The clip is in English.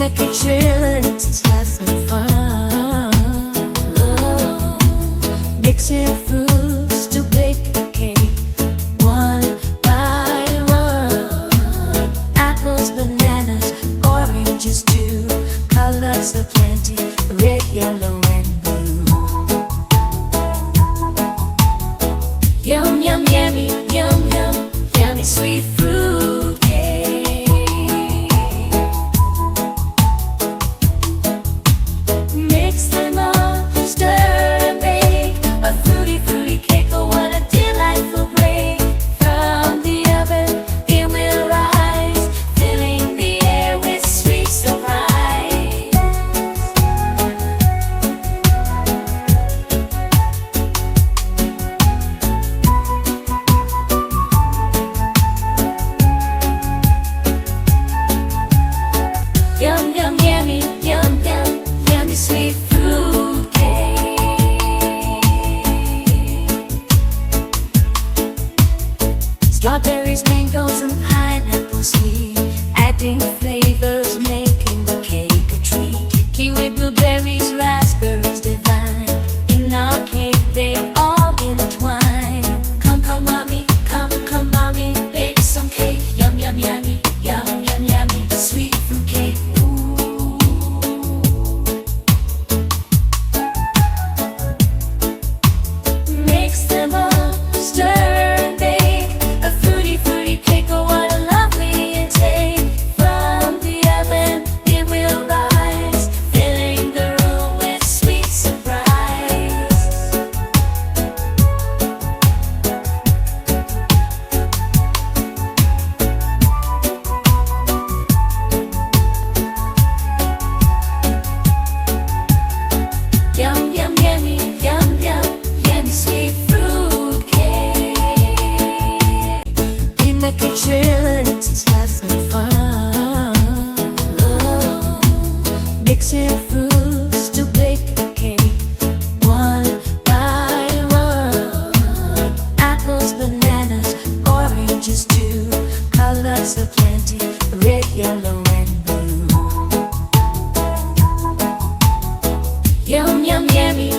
make it chillin', it's have some fun. Mixing fruits to bake a cake, one by one. Apples, bananas, oranges too. Colors aplenty, red, yellow, and blue. Yum, yum, yummy, yum, yum, yummy sweet fruit cake. Mix them all, stir and bake. A fruity, fruity cake, oh what a delightful break. From the oven, it will rise, filling the air with sweet surprise. Yum, yum, yummy, yum, yum, yummy sweet fruit cake. Strawberries, mangoes, and pineapple sweet, adding flavors, making the cake a treat. Kiwi, blueberries, raspberries divine, in our cake they all intertwine. Come, come, mommy, come, mommy, bake some cake. Yum, yum, yummy, yum, yum, yummy, sweet fruit cake. Mix them all, stir and bake. A fruity, fruity cake, oh what a lovely intake. From the oven, it will rise, filling the room with sweet surprise. Yum, yum, yummy, yum, yum, yummy sweet fruit cake. We make it chillin', it's have some fun. Mixing fruits to bake a cake, one by one. Apples, bananas, oranges too. Colors aplenty, red, yellow, and blue. Yum, yum, yummy,